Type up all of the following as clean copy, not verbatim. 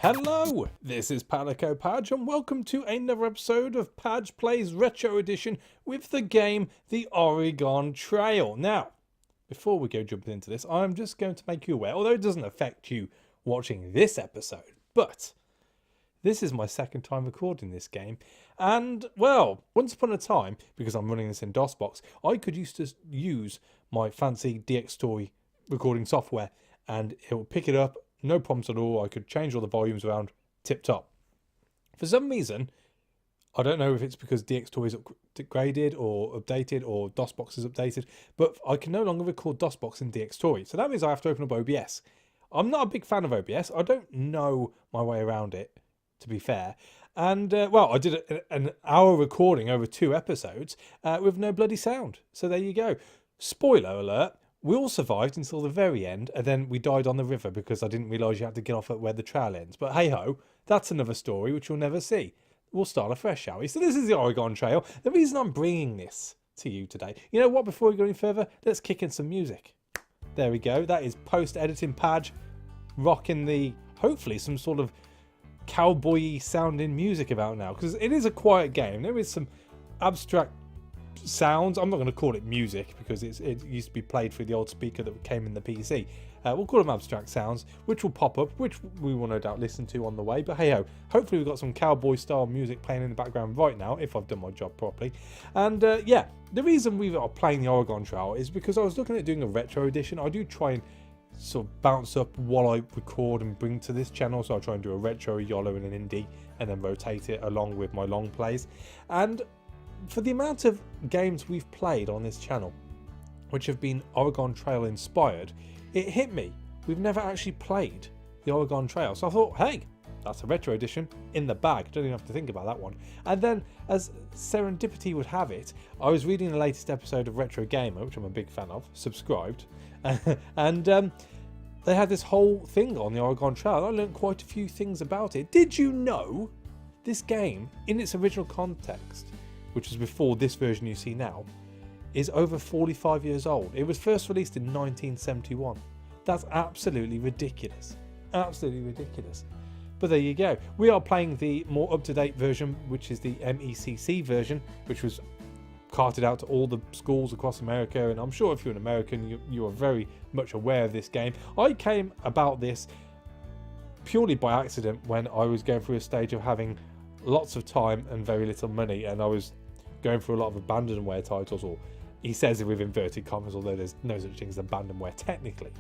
Hello, this is Padge and welcome to another episode of Padge Plays Retro Edition with the game The Oregon Trail. Now, before we go jumping into this, I'm just going to make you aware, although it doesn't affect you watching this episode, but this is my second time recording this game, and, well, once upon a time, because I'm running this in DOSBox, I could used to use my fancy DxTory recording software, and it would pick it up, no problems at all. I could change all the volumes around, tip-top. For some reason, I don't know if it's because DxTory is upgraded or updated or DOSBox is updated, but I can no longer record DOSBox in DxTory, so that means I have to open up OBS. I'm not a big fan of OBS. I don't know my way around it, to be fair. And, well, I did an hour recording over 2 episodes with no bloody sound. So there you go. Spoiler alert, we all survived until the very end, and then we died on the river because I didn't realise you had to get off at where the trail ends. But hey-ho, that's another story which you'll never see. We'll start afresh, shall we? So this is the Oregon Trail. The reason I'm bringing this to you today, you know what, before we go any further, let's kick in some music. There we go. That is post-editing Padge rocking the, hopefully, some sort of cowboy-y sounding music about now, because it is a quiet game. There is some abstract sounds. I'm not going to call it music because it used to be played through the old speaker that came in the PC. We'll call them abstract sounds, which will pop up, which we will no doubt listen to on the way. But hey ho, hopefully we've got some cowboy style music playing in the background right now, if I've done my job properly. And yeah, the reason we are playing the Oregon Trail is because I was looking at doing a retro edition. I do try and sort of bounce up what I record and bring to this channel, so I'll try and do a retro, YOLO and an indie, and then rotate it along with my long plays. And for the amount of games we've played on this channel which have been Oregon Trail inspired, it hit me, we've never actually played the Oregon Trail. So I thought, hey, that's a retro edition in the bag, don't even have to think about that one. And then, as serendipity would have it, I was reading the latest episode of Retro Gamer, which I'm a big fan of, subscribed, and they had this whole thing on the Oregon Trail. I learned quite a few things about it. Did you know this game, in its original context, which was before this version you see now, is over 45 years old? It was first released in 1971. That's absolutely ridiculous. Absolutely ridiculous. But there you go. We are playing the more up-to-date version, which is the MECC version, which was carted out to all the schools across America, and I'm sure if you're an American, you are very much aware of this game. I came about this purely by accident when I was going through a stage of having lots of time and very little money, and I was going through a lot of abandonware titles, or he says it with inverted commas, although there's no such thing as abandonware technically.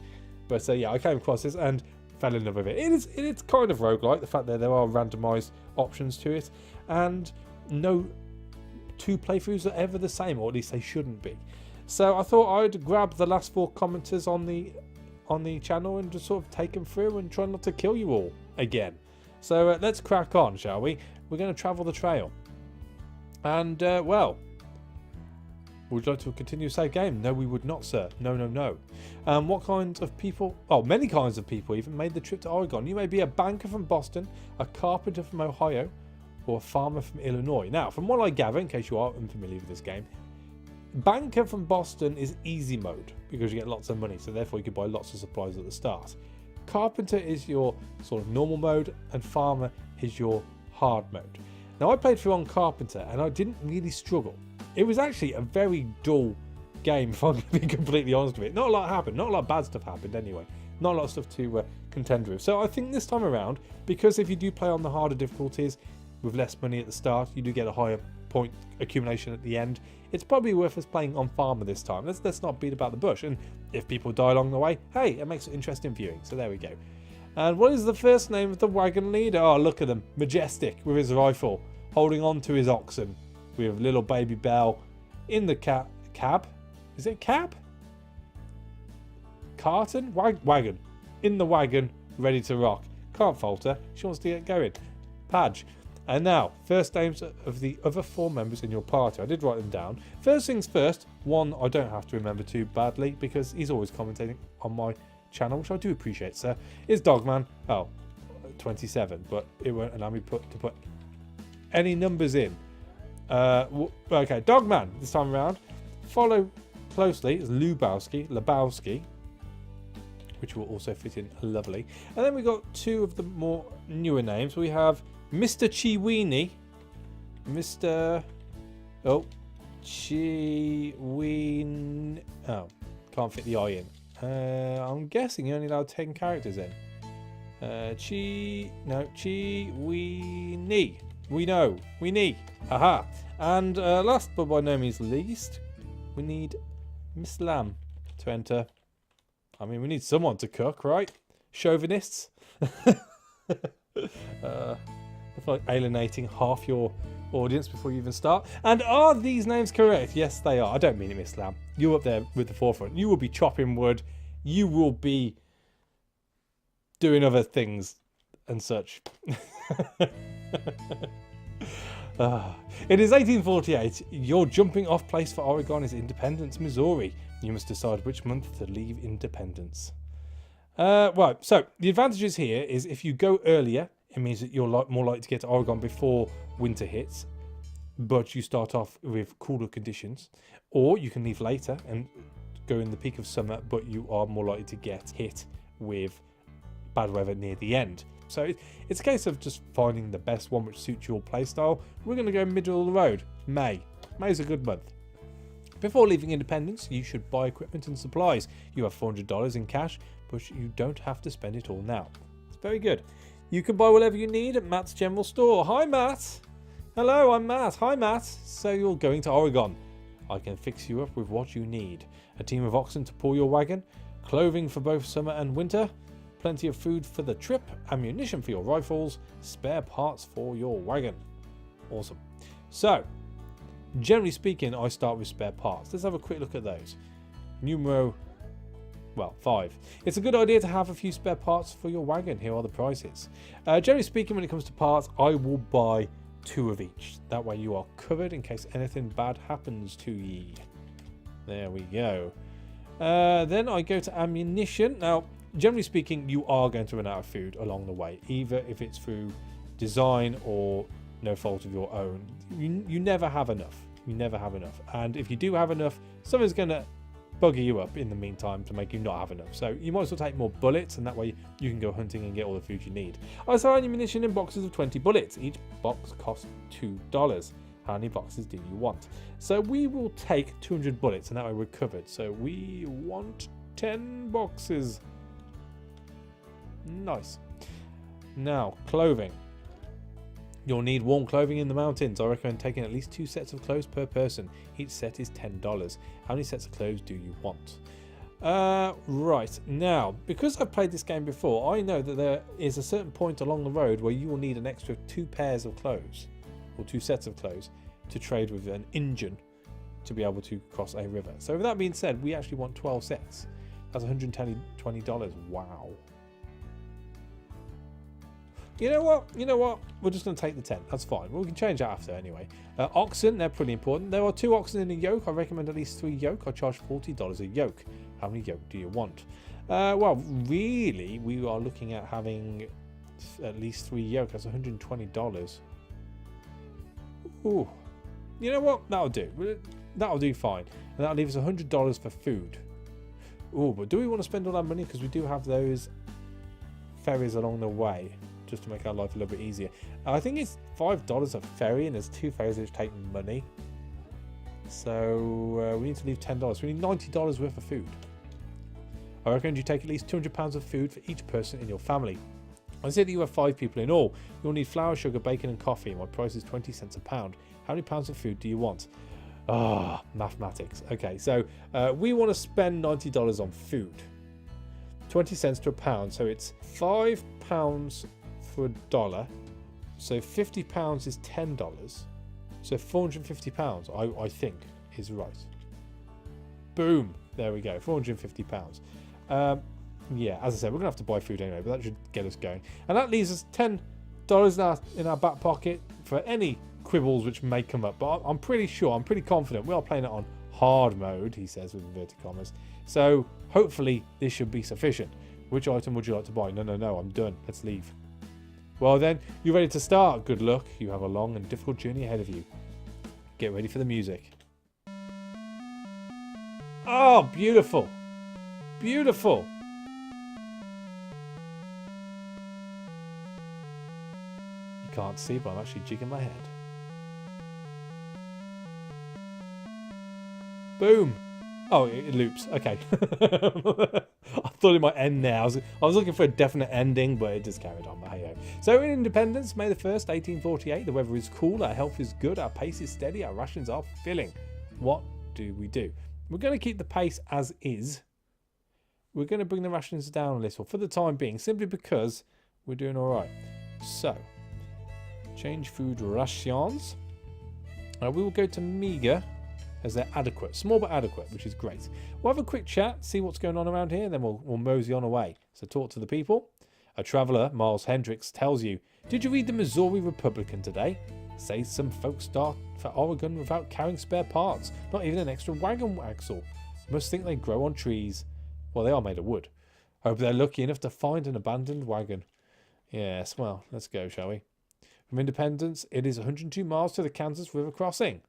But yeah, I came across this and fell in love with it. It's kind of roguelike, the fact that there are randomized options to it, and no 2 playthroughs are ever the same, or at least they shouldn't be. So I thought I'd grab the last 4 commenters on the channel and just sort of take them through and try not to kill you all again. So let's crack on, shall we? We're going to travel the trail. And, well, would you like to continue save game? No, we would not, sir. No, no, no. What kinds of people, oh, many kinds of people even, made the trip to Oregon? You may be a banker from Boston, a carpenter from Ohio, or a farmer from Illinois. Now, from what I gather, in case you are unfamiliar with this game, banker from Boston is easy mode, because you get lots of money, so therefore you can buy lots of supplies at the start. Carpenter is your sort of normal mode, and farmer is your hard mode. Now, I played through on Carpenter, and I didn't really struggle. It was actually a very dull game, if I'm going to be completely honest with it. Not a lot happened. Not a lot of bad stuff happened anyway. Not a lot of stuff to contend with. So I think this time around, because if you do play on the harder difficulties with less money at the start, you do get a higher point accumulation at the end. It's probably worth us playing on Farmer this time. Let's not beat about the bush. And if people die along the way, hey, it makes it interesting viewing. So there we go. And what is the first name of the wagon leader? Oh, look at them. Majestic with his rifle, holding on to his oxen. We have little baby Belle in the cab. Is it cab? Carton? Wagon. In the wagon, ready to rock. Can't falter. She wants to get going. Padge. And now, first names of the other 4 members in your party. I did write them down. First things first, one I don't have to remember too badly because he's always commentating on my channel, which I do appreciate, sir, is Dogman. Oh, 27, but it won't allow me to put any numbers in. Okay, Dogman this time around. Follow closely is Lebowski. which will also fit in lovely. And then we got two of the more newer names. We have Mr. Chiweenie, Mr. Oh, Chiween. Oh, can't fit the I in. I'm guessing you're only allowed 10 characters in. Chiweenie. We know. Aha. And last but by no means least, we need Miss Lamb to enter. I mean, we need someone to cook, right? Chauvinists. If like alienating half your audience before you even start. And are these names correct? Yes, they are. I don't mean it, Miss Lamb. You're up there with the forefront. You will be chopping wood. You will be doing other things and such. It is 1848. Your jumping off place for Oregon is Independence, Missouri. You must decide which month to leave Independence. Right, so the advantages here is if you go earlier, it means that you're more likely to get to Oregon before winter hits, but you start off with cooler conditions. Or you can leave later and go in the peak of summer, but you are more likely to get hit with bad weather near the end. So it's a case of just finding the best one which suits your playstyle. We're going to go middle of the road. May. May's a good month. Before leaving Independence, you should buy equipment and supplies. You have $400 in cash, but you don't have to spend it all now. It's very good. You can buy whatever you need at Matt's General Store. Hi, Matt. Hello, I'm Matt. Hi, Matt. So you're going to Oregon. I can fix you up with what you need. A team of oxen to pull your wagon, clothing for both summer and winter, plenty of food for the trip, ammunition for your rifles, spare parts for your wagon. Awesome. So, generally speaking, I start with spare parts. Let's have a quick look at those. Numero, 5. It's a good idea to have a few spare parts for your wagon. Here are the prices. Generally speaking, when it comes to parts, I will buy 2 of each. That way you are covered in case anything bad happens to ye. There we go. Then I go to ammunition. Now, generally speaking, you are going to run out of food along the way, either if it's through design or no fault of your own. You never have enough. You never have enough. And if you do have enough, someone's going to bugger you up in the meantime to make you not have enough. So you might as well take more bullets, and that way you can go hunting and get all the food you need. I sell ammunition in boxes of 20 bullets. Each box costs $2. How many boxes do you want? So we will take 200 bullets, and that way we're covered. So we want 10 boxes. Nice. Now, clothing. You'll need warm clothing in the mountains. I recommend taking at least 2 sets of clothes per person. Each set is $10. How many sets of clothes do you want? Right. Now, because I've played this game before, I know that there is a certain point along the road where you will need an extra 2 pairs of clothes, or 2 sets of clothes, to trade with an Injun to be able to cross a river. So with that being said, we actually want 12 sets. That's $120. Wow. You know what? We're just going to take the 10. That's fine. Well, we can change that after anyway. Oxen, they're pretty important. There are 2 oxen in a yoke. I recommend at least 3 yoke. I charge $40 a yoke. How many yoke do you want? Well, really, we are looking at having at least 3 yoke. That's $120. Ooh. You know what? That'll do. That'll do fine. And that'll leave us $100 for food. Ooh, but do we want to spend all that money? Because we do have those ferries along the way, just to make our life a little bit easier. I think it's $5 a ferry, and there's 2 ferries which take money. So we need to leave $10. We need $90 worth of food. I recommend you take at least £200 of food for each person in your family. I say that you have 5 people in all. You'll need flour, sugar, bacon and coffee. My price is 20 cents a pound. How many pounds of food do you want? Mathematics. Okay, so we want to spend $90 on food. 20 cents to a pound, so it's £5 for $1. So £50 is $10. So £450, I think, is right. Boom. There we go. £450. Yeah, as I said, we're going to have to buy food anyway, but that should get us going. And that leaves us $10 in our back pocket for any quibbles which may come up. But I'm pretty confident we are playing it on hard mode, he says with inverted commas. So hopefully this should be sufficient. Which item would you like to buy? No, I'm done. Let's leave. Well then, you're ready to start. Good luck. You have a long and difficult journey ahead of you. Get ready for the music. Oh, beautiful. Beautiful. can't see, but I'm actually jigging my head. Boom. Oh, it loops. Okay. I thought it might end there. I was looking for a definite ending, but it just carried on. But hey-ho. So in Independence, May the 1st, 1848, the weather is cool, our health is good, our pace is steady, our rations are filling. What do we do? We're going to keep the pace as is. We're going to bring the rations down a little for the time being, simply because we're doing all right. So, change food rations. We will go to meager, as they're adequate, small but adequate, which is great. We'll have a quick chat, see what's going on around here, and then we'll mosey on away. So talk to the people. A traveller, Miles Hendricks, tells you, did you read the Missouri Republican today? Says some folks start for Oregon without carrying spare parts, not even an extra wagon axle. Must think they grow on trees. Well, they are made of wood. Hope they're lucky enough to find an abandoned wagon. Yes, well, let's go, shall we? From Independence, it is 102 miles to the Kansas River crossing.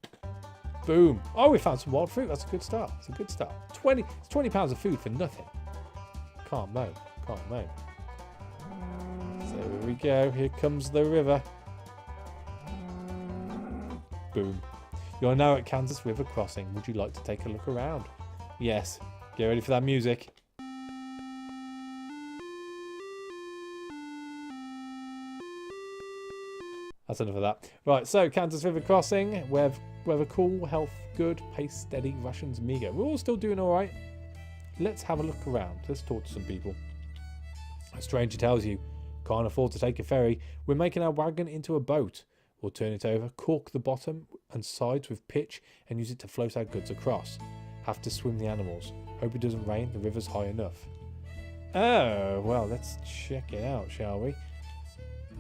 Boom. Oh, we found some wild fruit. That's a good start. It's a good start. It's 20 pounds of food for nothing. Can't moan. Can't moan. So here we go. Here comes the river. Boom. You're now at Kansas River crossing. Would you like to take a look around? Yes. Get ready for that music. That's enough of that. Right, so Kansas River crossing. Weather cool, health good, pace steady, rations meager. We're all still doing all right. Let's have a look around. Let's talk to some people. A stranger tells you, can't afford to take a ferry. We're making our wagon into a boat. We'll turn it over, cork the bottom and sides with pitch and use it to float our goods across. Have to swim the animals. Hope it doesn't rain, the river's high enough. Oh, well, let's check it out, shall we?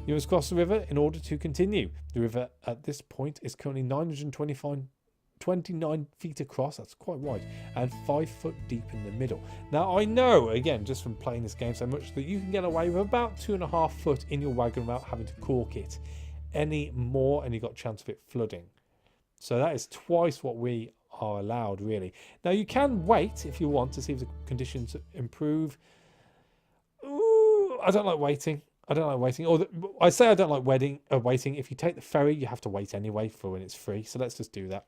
You must cross the river in order to continue. The river at this point is currently 29 feet across, that's quite wide, and 5 foot deep in the middle. Now, I know, again, just from playing this game so much, that you can get away with about 2.5 foot in your wagon without having to cork it. Any more, and you've got a chance of it flooding. So that is twice what we are allowed, really. Now, you can wait if you want to see if the conditions improve. Ooh, I don't like waiting. I don't like waiting. I say I don't like waiting. If you take the ferry, you have to wait anyway for when it's free. So let's just do that.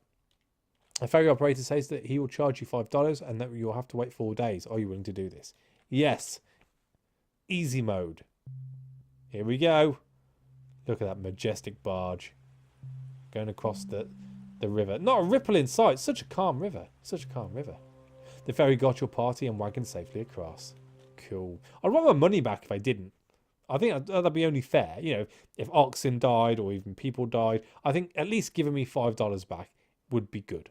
A ferry operator says that he will charge you $5 and that you'll have to wait 4 days. Are you willing to do this? Yes. Easy mode. Here we go. Look at that majestic barge going across the river. Not a ripple in sight. Such a calm river. Such a calm river. The ferry got your party and wagon safely across. Cool. I'd want my money back if I didn't. I think that'd be only fair. You know, if oxen died or even people died, I think at least giving me $5 back would be good.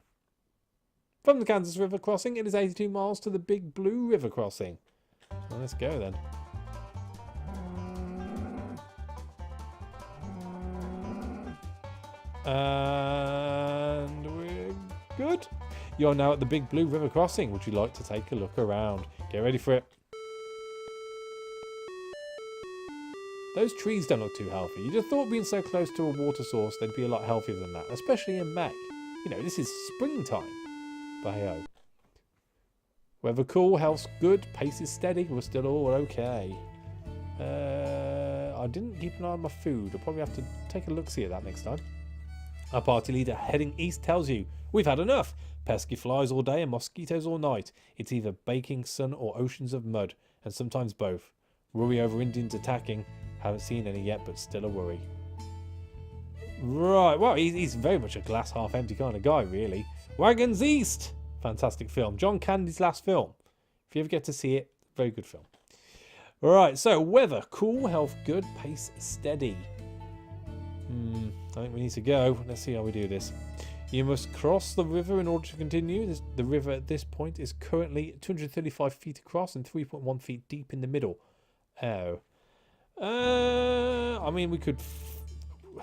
From the Kansas River crossing, it is 82 miles to the Big Blue River crossing. Well, let's go then. And we're good. You're now at the Big Blue River crossing. Would you like to take a look around? Get ready for it. Those trees don't look too healthy. You'd have thought being so close to a water source, they'd be a lot healthier than that, especially in May. You know, this is springtime. But hey-ho. Weather cool, health's good, pace is steady, we're still all okay. I didn't keep an eye on my food. I'll probably have to take a look-see at that next time. Our party leader heading east tells you, we've had enough. Pesky flies all day and mosquitoes all night. It's either baking sun or oceans of mud, and sometimes both. Worry over Indians attacking. Haven't seen any yet, but still a worry. Right, well, he's very much a glass half empty kind of guy, really. Wagons East! Fantastic film. John Candy's last film. If you ever get to see it, very good film. Alright, so weather, cool, health good, pace steady. I think we need to go. Let's see how we do this. You must cross the river in order to continue. The river at this point is currently 235 feet across and 3.1 feet deep in the middle. Oh. I mean, we could...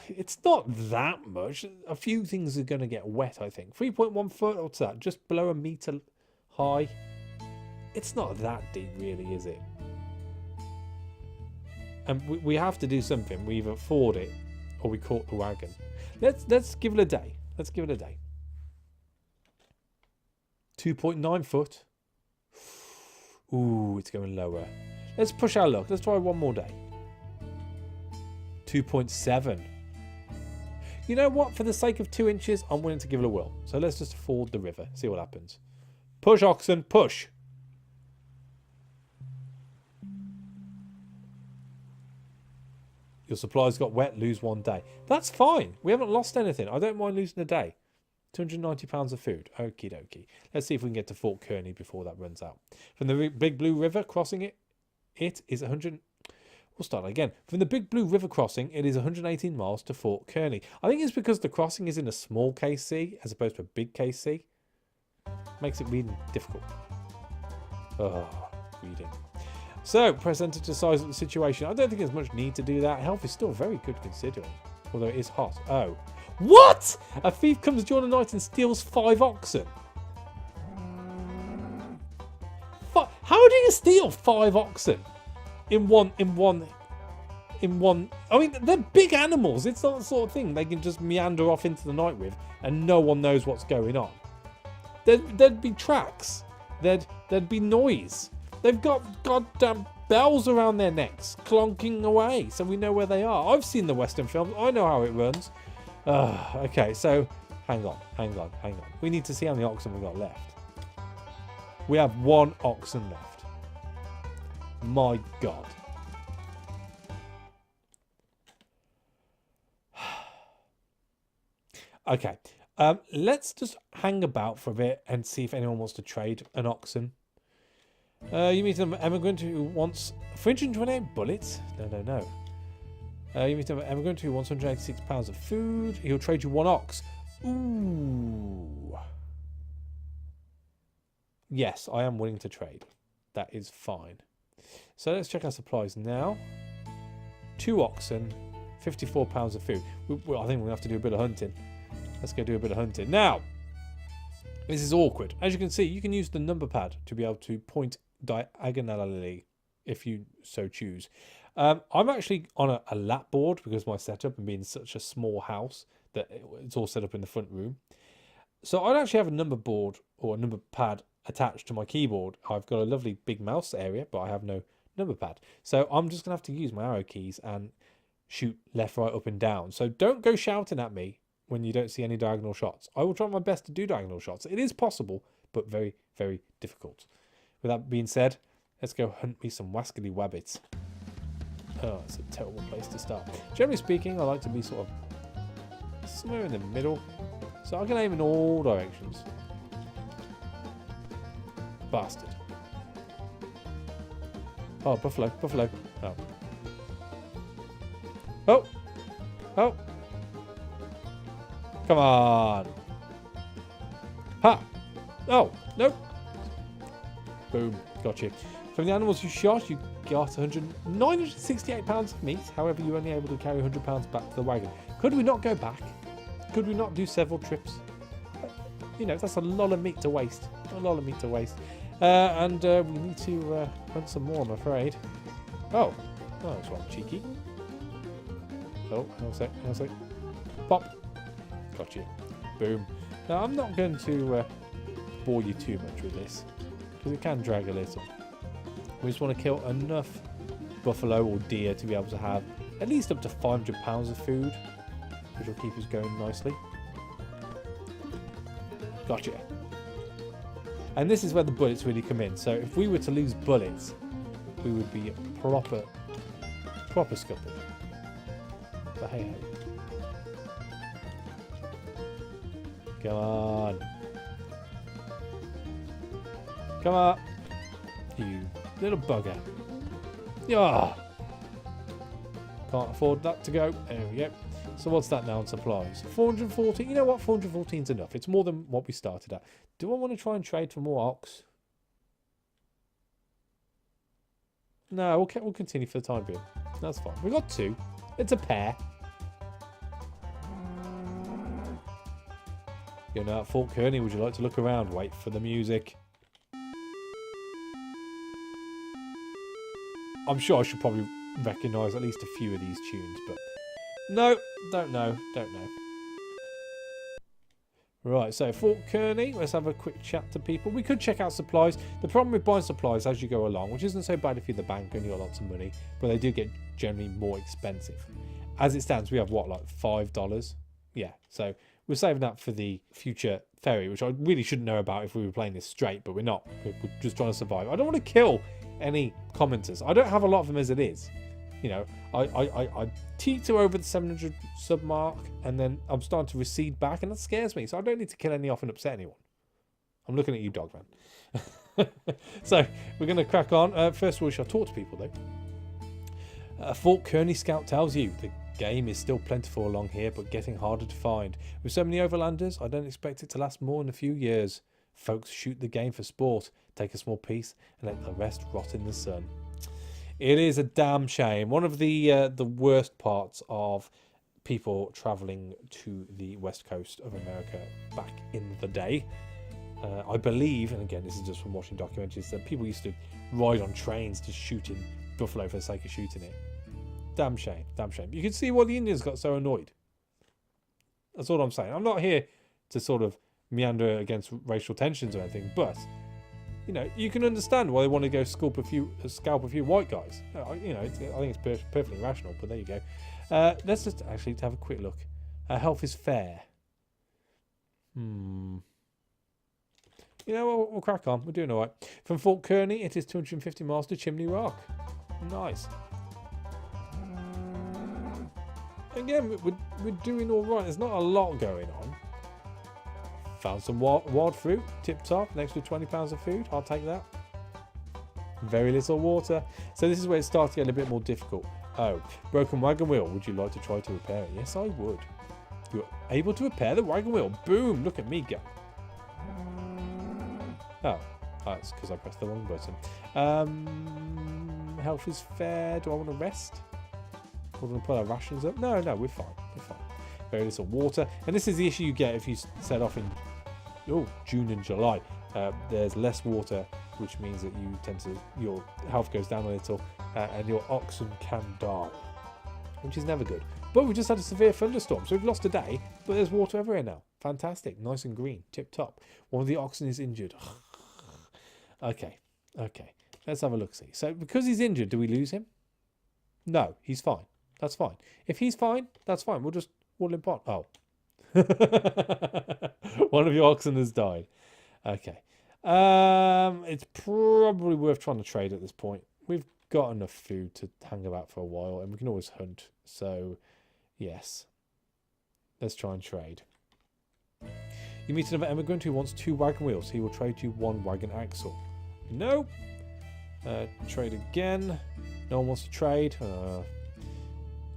It's not that much. A few things are going to get wet, I think. 3.1 foot, what's that? Just below a metre high. It's not that deep, really, is it? And we have to do something. We either ford it or we caught the wagon. Let's give it a day. Let's give it a day. 2.9 foot. Ooh, it's going lower. Let's push our luck. Let's try one more day. 2.7. You know what? For the sake of 2 inches, I'm willing to give it a whirl. So let's just ford the river. See what happens. Push, oxen, push. Your supplies got wet, lose 1 day. That's fine. We haven't lost anything. I don't mind losing a day. £290 of food. Okie dokie. Let's see if we can get to Fort Kearney before that runs out. From the Big Blue River crossing it is 100... We'll start again. From the Big Blue River crossing, it is 118 miles to Fort Kearney. I think it's because the crossing is in a small KC as opposed to a big KC. Makes it reading difficult. Oh, reading. So, press enter to size up the situation. I don't think there's much need to do that. Health is still very good considering. Although it is hot. Oh. What? A thief comes during the night and steals 5 oxen. How do you steal 5 oxen? In one. I mean, they're big animals. It's not the sort of thing they can just meander off into the night with, and no one knows what's going on. There'd be tracks. There'd be noise. They've got goddamn bells around their necks, clonking away, so we know where they are. I've seen the Western films. I know how it runs. Okay, so hang on. We need to see how many oxen we've got left. We have 1 oxen left. My God. Okay. Let's just hang about for a bit and see if anyone wants to trade an oxen. You meet an emigrant who wants 328 bullets? No. You meet an emigrant who wants 186 pounds of food. He'll trade you 1 ox. Ooh. Yes, I am willing to trade. That is fine. So let's check our supplies now. 2 oxen, 54 pounds of food. I think we're going to have to do a bit of hunting. Let's go do a bit of hunting. Now, this is awkward. As you can see, you can use the number pad to be able to point diagonally if you so choose. I'm actually on a lap board because my setup and being such a small house that it's all set up in the front room. So I'd actually have a number board or a number pad attached to my keyboard. I've got a lovely big mouse area, but I have no number pad. So I'm just going to have to use my arrow keys and shoot left, right, up and down. So don't go shouting at me when you don't see any diagonal shots. I will try my best to do diagonal shots. It is possible, but very, very difficult. With that being said, let's go hunt me some wascally wabbits. Oh, it's a terrible place to start. Generally speaking, I like to be sort of somewhere in the middle, so I can aim in all directions. Bastard. Oh, buffalo. Oh. Oh. Come on. Ha. Oh, nope. Boom. Got you. From the animals you shot, you got 968 pounds of meat. However, you were only able to carry 100 pounds back to the wagon. Could we not go back? Could we not do several trips? You know, that's a lot of meat to waste. And we need to hunt some more, I'm afraid. Oh, that's one cheeky. Oh, hang on a sec. Pop. Got you. Boom. Now, I'm not going to bore you too much with this, because it can drag a little. We just want to kill enough buffalo or deer to be able to have at least up to 500 pounds of food, which will keep us going nicely. Gotcha. And this is where the bullets really come in. So if we were to lose bullets, we would be proper scuppered. But hey. Come on. You little bugger. Yeah. Can't afford that to go. There we go. So what's that now on supplies? 440. You know what? 414 is enough. It's more than what we started at. Do I want to try and trade for more ox? No, we'll continue for the time being. That's fine. We got 2. It's a pair. You're now at Fort Kearney. Would you like to look around? Wait for the music. I'm sure I should probably recognise at least a few of these tunes, but no, don't know. Right, so Fort Kearney, let's have a quick chat to people. We could check out supplies. The problem with buying supplies as you go along, which isn't so bad if you're the bank and you've got lots of money, but they do get generally more expensive. As it stands, we have what, like $5? Yeah, so we're saving that for the future ferry, which I really should know about if we were playing this straight, but we're not. We're just trying to survive. I don't want to kill any commenters. I don't have a lot of them as it is. You know, I teeter over the 700 sub mark, and then I'm starting to recede back, and that scares me. So I don't need to kill any off and upset anyone. I'm looking at you, Dogman. So we're going to crack on. First of all, we shall talk to people, though. Fort Kearney Scout tells you the game is still plentiful along here, but getting harder to find. With so many overlanders, I don't expect it to last more than a few years. Folks shoot the game for sport, take a small piece, and let the rest rot in the sun. It is a damn shame. One of the worst parts of people travelling to the west coast of America back in the day, I believe, and again, this is just from watching documentaries, that people used to ride on trains to shoot in buffalo for the sake of shooting it. Damn shame, damn shame. You can see why the Indians got so annoyed. That's all I'm saying. I'm not here to sort of meander against racial tensions or anything, but you know, you can understand why they want to go scalp a few white guys. You know, I think it's perfectly rational, but there you go. Let's just actually have a quick look. Health is fair. You know, we'll crack on. We're doing all right. From Fort Kearney, it is 250 miles to Chimney Rock. Nice. Again, we're doing all right. There's not a lot going on. Found some wild fruit. Tip top. Next to 20 pounds of food. I'll take that. Very little water. So this is where it starts to get a bit more difficult. Oh, broken wagon wheel. Would you like to try to repair it? Yes, I would. You're able to repair the wagon wheel. Boom. Look at me go. Oh, that's because I pressed the wrong button. Health is fair. Do I want to rest? We're going to put our rations up. No, we're fine. We're fine. Very little water. And this is the issue you get if you set off in June and July. There's less water, which means that you tend to, your health goes down a little, and your oxen can die, which is never good. But we just had a severe thunderstorm, so we've lost a day, but there's water everywhere now. Fantastic. Nice and green. Tip top. One of the oxen is injured. Okay. Let's have a look-see. So because he's injured, do we lose him? No, he's fine. That's fine. If he's fine, that's fine. We'll just wall him pot. Oh. One of your oxen has died. Okay. It's probably worth trying to trade at this point. We've got enough food to hang about for a while, and we can always hunt. So, yes. Let's try and trade. You meet another emigrant who wants 2 wagon wheels. He will trade you 1 wagon axle. No. Trade again. No one wants to trade.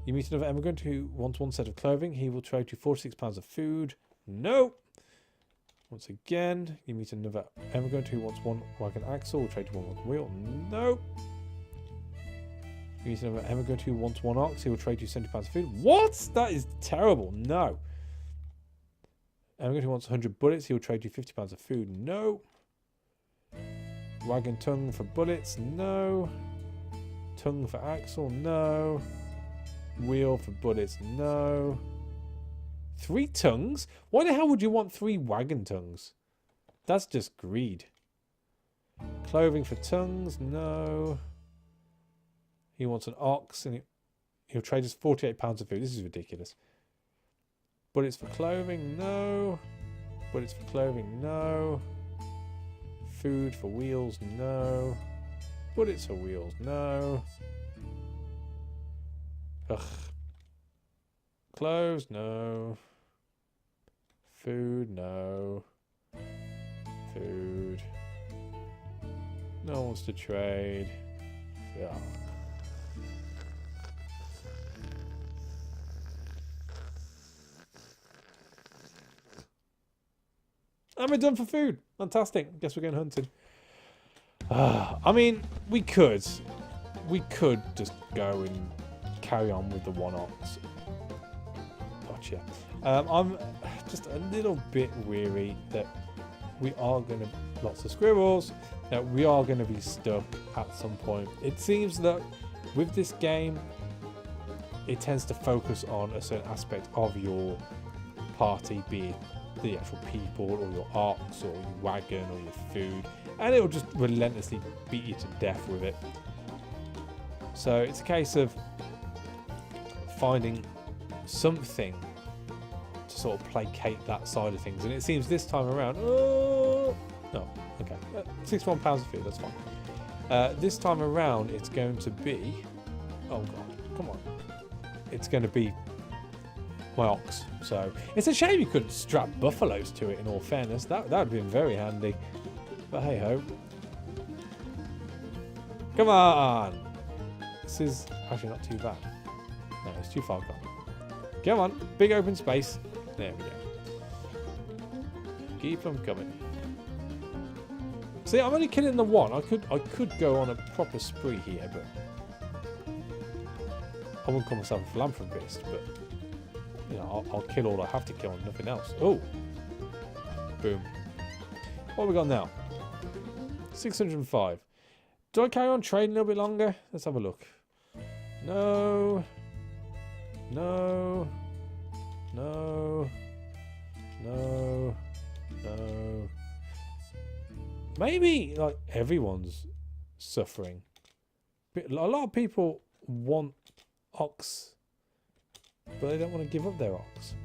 You meet another emigrant who wants 1 set of clothing. He will trade you 46 pounds of food. No. Once again, you meet another emigrant who wants 1 wagon axle. Will trade you 1 wagon wheel. No. You meet another emigrant who wants 1 ox. He will trade you 70 pounds of food. What? That is terrible. No. Emigrant who wants 100 bullets. He will trade you 50 pounds of food. No. Wagon tongue for bullets. No. Tongue for axle. No. Wheel for bullets. No. 3 tongues? Why the hell would you want 3 wagon tongues? That's just greed. Clothing for tongues? No. He wants an ox and he'll trade us 48 pounds of food. This is ridiculous. Bullets for clothing? No. Bullets for clothing? No. Food for wheels? No. Bullets for wheels? No. Ugh. Clothes? No. Food? No. Food. No one wants to trade. Ugh. And we're done for food. Fantastic. Guess we're going hunting. I mean, we could just go and carry on with the 1 ox. Gotcha. I'm just a little bit weary that we are going to lots of squirrels. That we are going to be stuck at some point. It seems that with this game, it tends to focus on a certain aspect of your party, be it the actual people or your ox or your wagon or your food, and it'll just relentlessly beat you to death with it. So it's a case of finding something to sort of placate that side of things. And it seems this time around, oh, no, okay, £61 of food, that's fine. This time around, it's going to be, oh god, come on, it's going to be my ox. So it's a shame you couldn't strap buffaloes to it. In all fairness, that would have been very handy. But hey ho, come on. This is actually not too bad. No, it's too far gone. Come on, big open space. There we go. Keep them coming. See, I'm only killing the one. I could go on a proper spree here, but I wouldn't call myself a philanthropist. But you know, I'll kill all I have to kill and nothing else. Oh, boom. What have we got now? 605. Do I carry on trading a little bit longer? Let's have a look. No. No. No. No. No. Maybe, like, everyone's suffering. A lot of people want ox, but they don't want to give up their ox.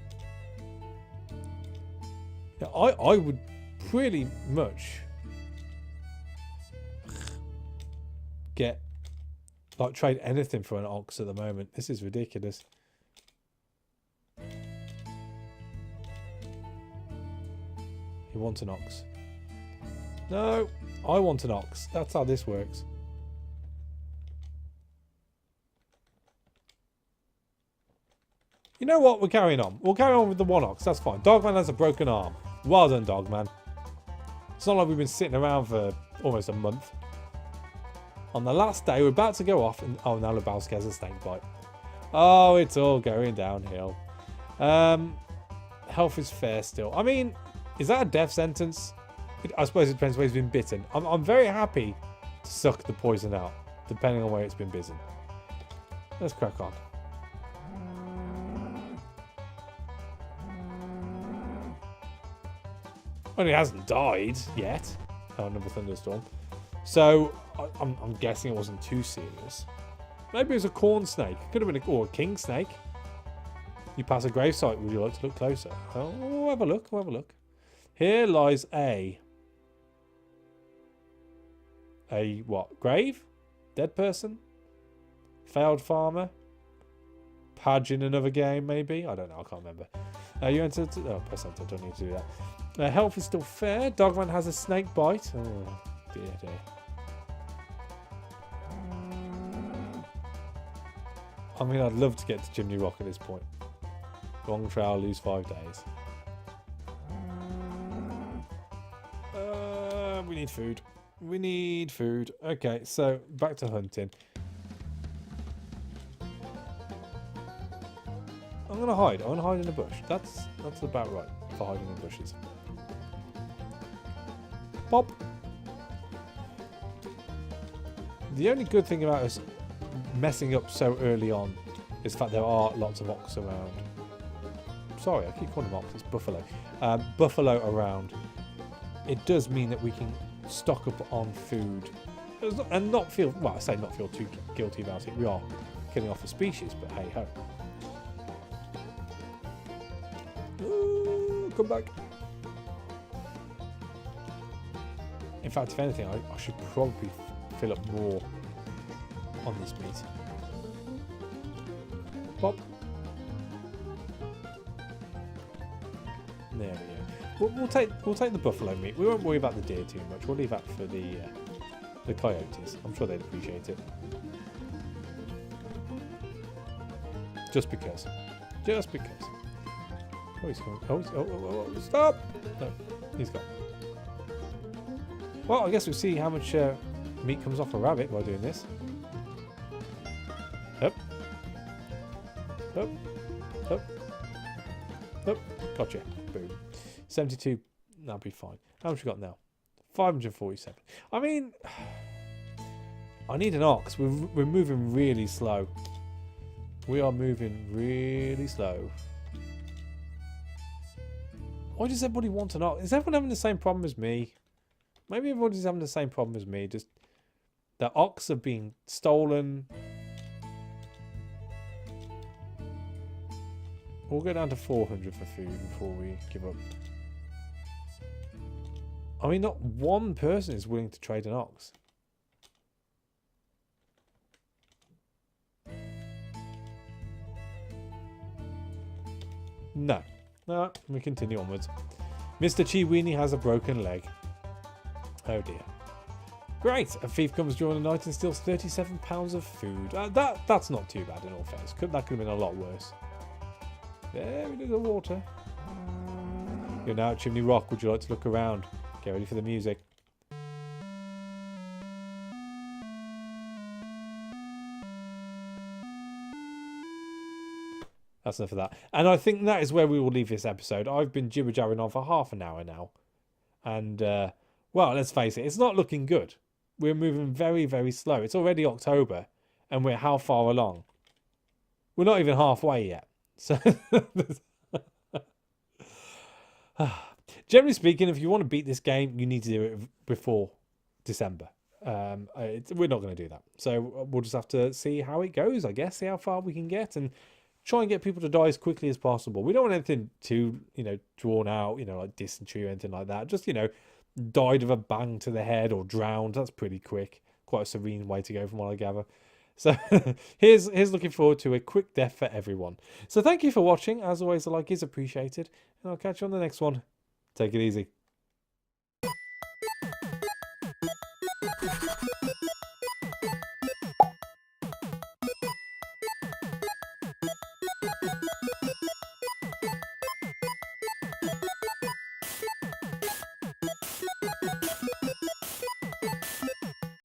Yeah, I would pretty much get, like, trade anything for an ox at the moment. This is ridiculous. He wants an ox. No, I want an ox. That's how this works. You know what? We're carrying on. We'll carry on with the one ox. That's fine. Dogman has a broken arm. Well done, Dogman. It's not like we've been sitting around for almost a month. On the last day, we're about to go off, and oh, now Lebowski has a snake bite. Oh, it's all going downhill. Health is fair still. I mean, is that a death sentence? I suppose it depends where he's been bitten. I'm very happy to suck the poison out, depending on where it's been bitten. Let's crack on. Well, he hasn't died yet. Oh, another thunderstorm. So, I'm guessing it wasn't too serious. Maybe it was a corn snake. Could have been or a king snake. You pass a gravesite, would you like to look closer? Oh, we'll have a look, we'll have a look. Here lies a what? Grave? Dead person? Failed farmer? Padge in another game, maybe? I don't know, I can't remember. You entered... Oh, press enter, don't need to do that. Health is still fair. Dogman has a snake bite. Oh, dear, dear. I mean, I'd love to get to Chimney Rock at this point. Long trail, lose 5 days. We need food. We need food. Okay, so back to hunting. I'm gonna hide. I'm gonna hide in a bush. That's about right for hiding in bushes. Pop. The only good thing about us messing up so early on is the fact there are lots of ox around. Sorry, I keep calling them ox. It's buffalo. Buffalo around. It does mean that we can stock up on food and not feel, well, I say not feel too guilty about it. We are killing off a species, but hey ho. Ooh, come back. In fact, if anything, I should probably fill up more on this meat. Pop. There we go. We'll take the buffalo meat. We won't worry about the deer too much. We'll leave that for the coyotes. I'm sure they'd appreciate it. Just because. Just because. Oh, he's going. Oh, stop! No, he's gone. Well, I guess we'll see how much meat comes off a rabbit by doing this. Up. Up. Up. Up. Gotcha. Boom. 72. That'll be fine. How much we got now? 547. I mean, I need an ox. We're moving really slow. We are moving really slow. Why does everybody want an ox? Is everyone having the same problem as me? Maybe everybody's having the same problem as me. Just the ox are being stolen. We'll go down to 400 for food before we give up. I mean, not one person is willing to trade an ox. No. No, we continue onwards. Mr. Chiweenie has a broken leg. Oh dear. Great! A thief comes during the night and steals 37 pounds of food. That's not too bad in all fairness. That could have been a lot worse. There we do the water. You're now at Chimney Rock. Would you like to look around? Get ready for the music. That's enough of that. And I think that is where we will leave this episode. I've been jibber-jabbering on for half an hour now. And, well, let's face it, it's not looking good. We're moving very, very slow. It's already October, and we're how far along? We're not even halfway yet. So, generally speaking, if you want to beat this game, you need to do it before December. We're not going to do that. So we'll just have to see how it goes, I guess, see how far we can get, and try and get people to die as quickly as possible. We don't want anything too, drawn out, like dysentery or anything like that. Just, died of a bang to the head or drowned. That's pretty quick. Quite a serene way to go from what I gather. So here's looking forward to a quick death for everyone. So thank you for watching. As always, a like is appreciated. And I'll catch you on the next one. Take it easy.